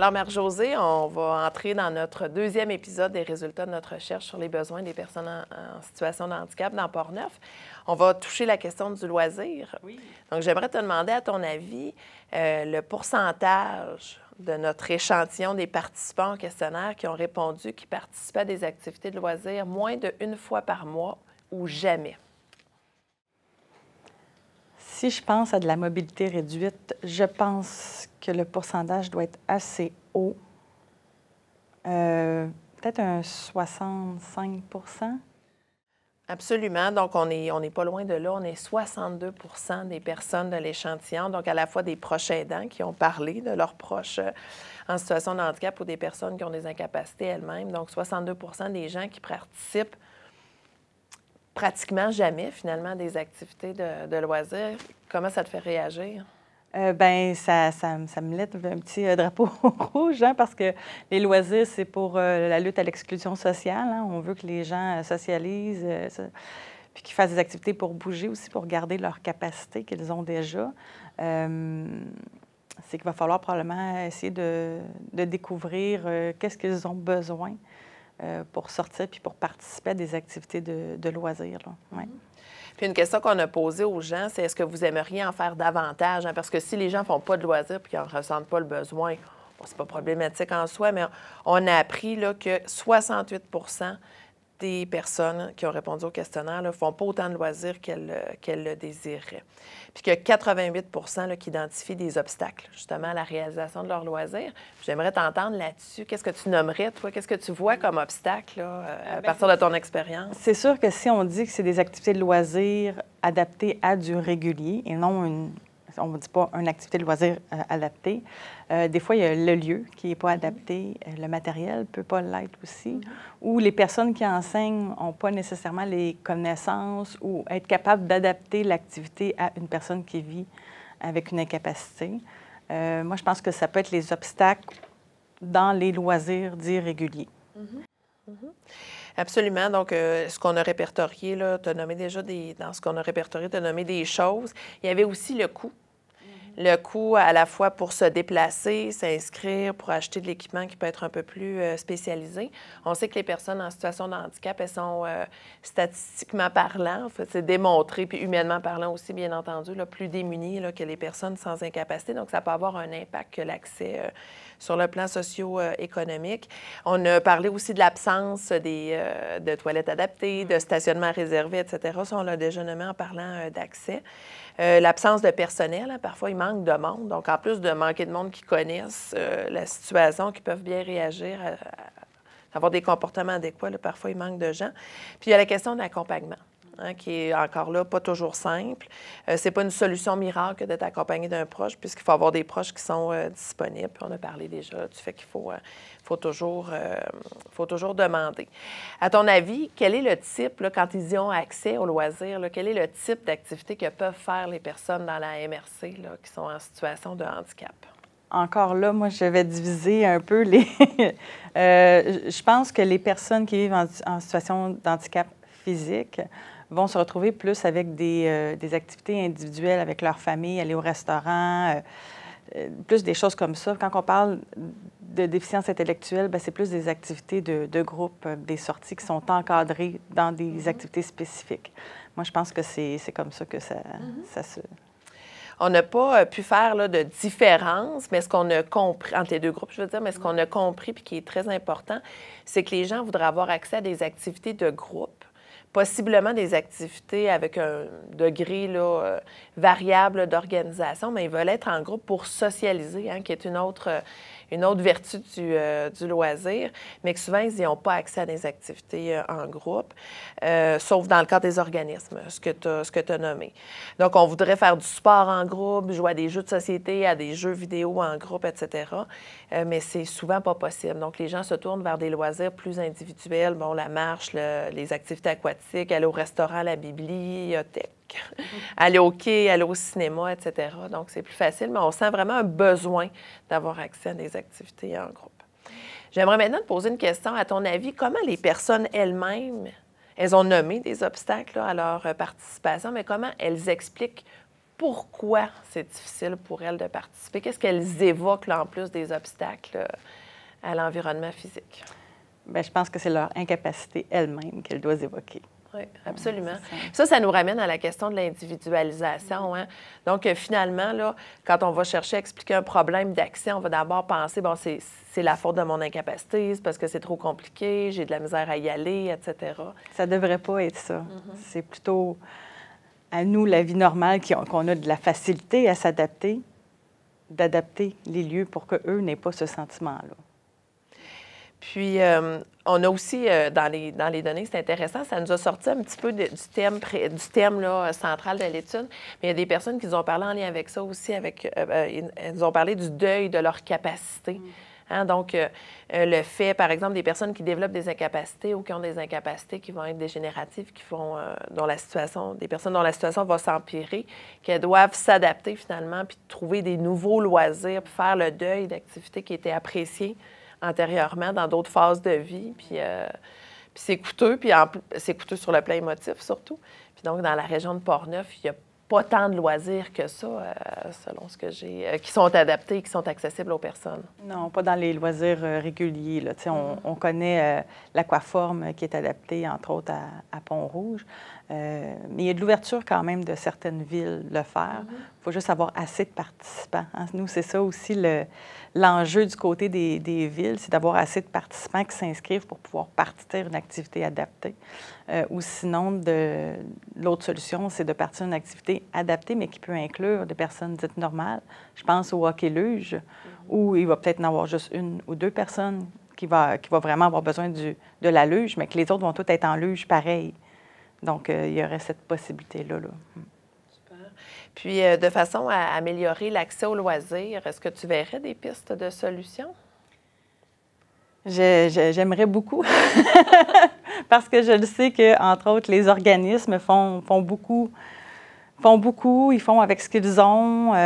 Alors, Mère-Josée, on va entrer dans notre deuxième épisode des résultats de notre recherche sur les besoins des personnes en situation de handicap dans Port-Neuf. On va toucher la question du loisir. Oui. Donc, j'aimerais te demander, à ton avis, le pourcentage de notre échantillon des participants au questionnaire qui ont répondu qu'ils participaient à des activités de loisirs moins d'une fois par mois ou jamais. Si je pense à de la mobilité réduite, je pense que le pourcentage doit être assez haut. Peut-être un 65 %. Absolument. Donc, on n'est pas loin de là. On est 62 % des personnes de l'échantillon, donc à la fois des proches aidants qui ont parlé de leurs proches en situation de handicap ou des personnes qui ont des incapacités elles-mêmes. Donc, 62 % des gens qui participent pratiquement jamais, finalement, à des activités de loisirs. Comment ça te fait réagir? Bien, ça me lève un petit drapeau rouge, hein, parce que les loisirs, c'est pour la lutte à l'exclusion sociale. Hein. On veut que les gens socialisent, puis qu'ils fassent des activités pour bouger aussi, pour garder leur capacité qu'ils ont déjà. C'est qu'il va falloir probablement essayer de découvrir qu'est-ce qu'ils ont besoin pour sortir puis pour participer à des activités de loisirs. Là. Ouais. Puis une question qu'on a posée aux gens, c'est est-ce que vous aimeriez en faire davantage? Hein? Parce que si les gens ne font pas de loisirs et qu'ils n'en ressentent pas le besoin, bon, c'est pas problématique en soi, mais on a appris là, que 68 % des personnes qui ont répondu au questionnaire ne font pas autant de loisirs qu'elles le désireraient. Puis qu'il y a 88 % là, qui identifient des obstacles, justement, à la réalisation de leurs loisirs. J'aimerais t'entendre là-dessus. Qu'est-ce que tu nommerais, toi? Qu'est-ce que tu vois comme obstacle là, à partir de ton expérience? C'est sûr que si on dit que c'est des activités de loisirs adaptées à du régulier et non on ne dit pas une activité de loisir adaptée. Des fois, il y a le lieu qui n'est pas adapté, le matériel ne peut pas l'être aussi, ou les personnes qui enseignent n'ont pas nécessairement les connaissances ou être capables d'adapter l'activité à une personne qui vit avec une incapacité. Moi, je pense que ça peut être les obstacles dans les loisirs dits réguliers. Absolument. Donc, ce qu'on a répertorié, là, tu as nommé déjà dans ce qu'on a répertorié, tu as nommé des choses. Il y avait aussi le coût. Le coût à la fois pour se déplacer, s'inscrire, pour acheter de l'équipement qui peut être un peu plus spécialisé. On sait que les personnes en situation de handicap, elles sont statistiquement parlant, en fait, c'est démontré, puis humainement parlant aussi, bien entendu, là, plus démunies là, que les personnes sans incapacité. Donc, ça peut avoir un impact que l'accès sur le plan socio-économique. On a parlé aussi de l'absence de toilettes adaptées, de stationnement réservé, etc. Ça, on l'a déjà nommé en parlant d'accès. L'absence de personnel, hein, parfois il manque de monde. Donc, en plus de manquer de monde qui connaissent la situation, qui peuvent bien réagir, avoir des comportements adéquats, là, parfois il manque de gens. Puis, il y a la question de l'accompagnement. Hein, qui est encore là, pas toujours simple. C'est pas une solution miracle d'être accompagné d'un proche, puisqu'il faut avoir des proches qui sont disponibles. Puis on a parlé déjà du fait qu'il faut toujours demander. À ton avis, quel est le type, là, quand ils y ont accès au loisir, là, quel est le type d'activité que peuvent faire les personnes dans la MRC là, qui sont en situation de handicap? Encore là, moi, je vais diviser un peu les... je pense que les personnes qui vivent en situation d'handicap physique vont se retrouver plus avec des activités individuelles avec leur famille, aller au restaurant, plus des choses comme ça. Quand on parle de déficience intellectuelle, bien, c'est plus des activités de groupe, des sorties qui sont encadrées dans des activités spécifiques. Moi, je pense que c'est comme ça que ça se... On n'a pas pu faire là, de différence, mais ce qu'on a compris, entre les deux groupes, je veux dire, mais ce qu'on a compris et qui est très important, c'est que les gens voudraient avoir accès à des activités de groupe, possiblement des activités avec un degré là, variable d'organisation, mais ils veulent être en groupe pour socialiser, hein, qui est une autre vertu du loisir, mais que souvent, ils n'y ont pas accès à des activités en groupe, sauf dans le cadre des organismes, ce que tu as nommé. Donc, on voudrait faire du sport en groupe, jouer à des jeux de société, à des jeux vidéo en groupe, etc., mais c'est souvent pas possible. Donc, les gens se tournent vers des loisirs plus individuels, bon, la marche, les activités aquatiques, aller au restaurant, à la bibliothèque, aller au quai, aller au cinéma, etc. Donc, c'est plus facile, mais on sent vraiment un besoin d'avoir accès à des activités en groupe. J'aimerais maintenant te poser une question. À ton avis, comment les personnes elles-mêmes, elles ont nommé des obstacles là, à leur participation, mais comment elles expliquent pourquoi c'est difficile pour elles de participer? Qu'est-ce qu'elles évoquent, là, en plus des obstacles à l'environnement physique? Bien, je pense que c'est leur incapacité elle-même qu'elles doivent évoquer. Oui, absolument. Ça nous ramène à la question de l'individualisation. Hein? Donc, finalement, là, quand on va chercher à expliquer un problème d'accès, on va d'abord penser, bon, c'est la faute de mon incapacité, c'est parce que c'est trop compliqué, j'ai de la misère à y aller, etc. Ça ne devrait pas être ça. C'est plutôt à nous, la vie normale, qu'on a de la facilité à s'adapter, d'adapter les lieux pour qu'eux n'aient pas ce sentiment-là. Puis, on a aussi, dans les données, c'est intéressant, ça nous a sorti un petit peu du thème là, central de l'étude, mais il y a des personnes qui nous ont parlé en lien avec ça aussi, elles nous ont parlé du deuil de leur capacité. Hein? Donc, le fait, par exemple, des personnes qui développent des incapacités ou qui ont des incapacités qui vont être dégénératives, des personnes dont la situation va s'empirer, qu'elles doivent s'adapter finalement, puis trouver des nouveaux loisirs, puis faire le deuil d'activités qui étaient appréciées antérieurement dans d'autres phases de vie. Puis c'est coûteux, puis c'est coûteux sur le plan émotif surtout. Puis donc, dans la région de Portneuf, il n'y a pas tant de loisirs que ça, selon ce que j'ai, qui sont adaptés et qui sont accessibles aux personnes. Non, pas dans les loisirs réguliers. Là. On connaît l'aquaforme qui est adapté, entre autres, à Pont-Rouge. Mais il y a de l'ouverture quand même de certaines villes le faire. Il faut juste avoir assez de participants. Hein. Nous, c'est ça aussi l'enjeu du côté des villes, c'est d'avoir assez de participants qui s'inscrivent pour pouvoir partir une activité adaptée. Ou sinon, l'autre solution, c'est de partir une activité adaptée, mais qui peut inclure des personnes dites normales. Je pense au hockey-luge, où il va peut-être en avoir juste une ou deux personnes qui va vraiment avoir besoin de la luge, mais que les autres vont toutes être en luge pareil. Donc, il y aurait cette possibilité-là. Super. Puis, de façon à améliorer l'accès aux loisirs, est-ce que tu verrais des pistes de solutions? J'aimerais beaucoup, parce que je le sais qu'entre autres, les organismes font beaucoup, ils font avec ce qu'ils ont, dans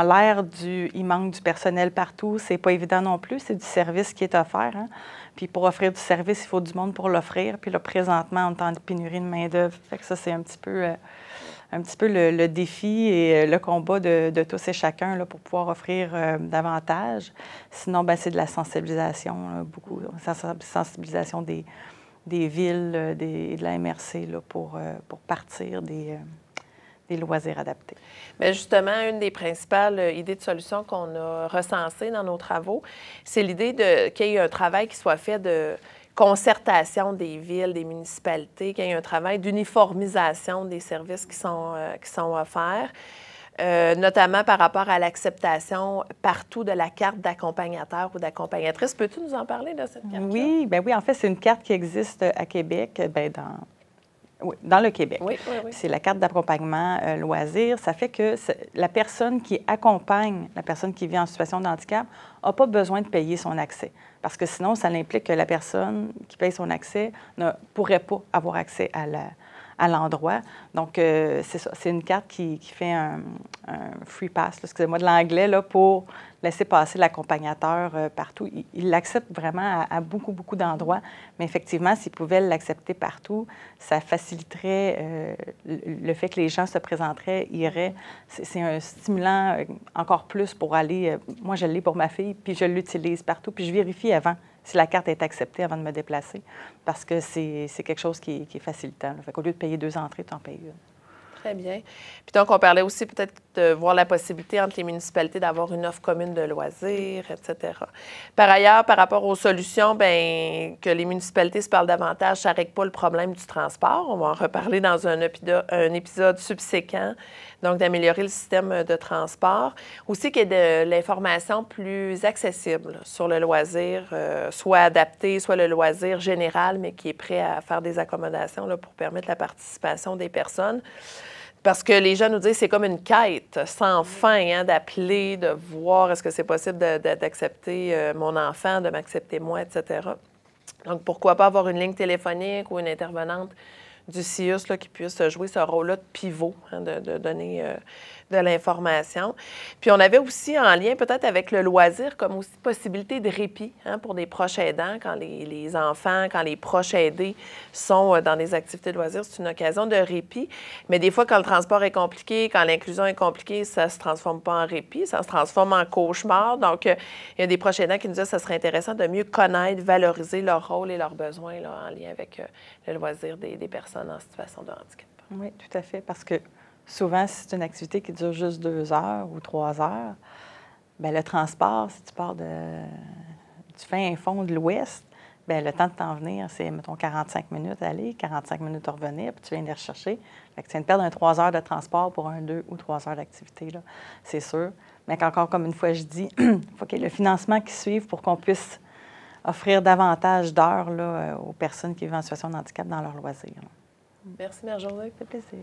l'ère il manque du personnel partout, c'est pas évident non plus, c'est du service qui est offert, hein? Puis pour offrir du service, il faut du monde pour l'offrir, puis là, présentement, on est en pénurie de main-d'œuvre, fait que ça, c'est un petit peu le défi et le combat de tous et chacun là, pour pouvoir offrir davantage. Sinon, bien, c'est de la sensibilisation, là, beaucoup, sensibilisation des villes, de la MRC là, pour partir des loisirs adaptés. Bien, justement, une des principales idées de solutions qu'on a recensées dans nos travaux, c'est l'idée qu'il y ait un travail qui soit fait de concertation des villes, des municipalités, qu'il y ait un travail d'uniformisation des services qui sont offerts, notamment par rapport à l'acceptation partout de la carte d'accompagnateur ou d'accompagnatrice. Peux-tu nous en parler de cette carte-là? Oui, bien oui, en fait, c'est une carte qui existe à Québec, dans le Québec. Oui. C'est la carte d'accompagnement loisir. Ça fait que la personne qui accompagne la personne qui vit en situation de handicap n'a pas besoin de payer son accès. Parce que sinon, ça implique que la personne qui paye son accès ne pourrait pas avoir accès à l'endroit. Donc, c'est ça. C'est une carte qui fait un free pass, excusez-moi de l'anglais, là, pour laisser passer l'accompagnateur partout. Il l'accepte vraiment à beaucoup, beaucoup d'endroits. Mais effectivement, s'il pouvait l'accepter partout, ça faciliterait le fait que les gens se présenteraient, iraient. C'est un stimulant encore plus pour aller... moi, je l'ai pour ma fille, puis je l'utilise partout, puis je vérifie avant si la carte est acceptée avant de me déplacer, parce que c'est quelque chose qui est facilitant. Fait qu'au lieu de payer 2 entrées, tu en payes une. Très bien. Puis donc, on parlait aussi peut-être de voir la possibilité entre les municipalités d'avoir une offre commune de loisirs, etc. Par ailleurs, par rapport aux solutions, bien, que les municipalités se parlent davantage, ça ne règle pas le problème du transport. On va en reparler dans un épisode subséquent, donc d'améliorer le système de transport. Aussi qu'il y ait de l'information plus accessible sur le loisir, soit adapté, soit le loisir général, mais qui est prêt à faire des accommodations là, pour permettre la participation des personnes. Parce que les gens nous disent que c'est comme une quête sans fin, hein, d'appeler, de voir est-ce que c'est possible d'accepter mon enfant, de m'accepter moi, etc. Donc, pourquoi pas avoir une ligne téléphonique ou une intervenante du CIUS là, qui puisse jouer ce rôle-là de pivot, hein, de donner de l'information. Puis on avait aussi en lien peut-être avec le loisir comme aussi possibilité de répit hein, pour des proches aidants, quand les enfants, quand les proches aidés sont dans des activités de loisirs, c'est une occasion de répit. Mais des fois, quand le transport est compliqué, quand l'inclusion est compliquée, ça ne se transforme pas en répit, ça se transforme en cauchemar. Donc, il y a des proches aidants qui nous disent que ça serait intéressant de mieux connaître, valoriser leur rôle et leurs besoins là, en lien avec le loisir des personnes en situation de handicap. Oui, tout à fait, parce que souvent, si c'est une activité qui dure juste 2 heures ou 3 heures, bien, le transport, si tu pars du fin fond de l'Ouest, bien, le temps de t'en venir, c'est, mettons, 45 minutes à aller, 45 minutes à revenir, puis tu viens les rechercher. Fait que tu viens de perdre 3 heures de transport pour 2 ou 3 heures d'activité, là, c'est sûr. Mais encore comme une fois, je dis, il faut qu'il y ait le financement qui suive pour qu'on puisse offrir davantage d'heures là, aux personnes qui vivent en situation de handicap dans leurs loisirs. Merci, Mère Josée. Ça fait plaisir.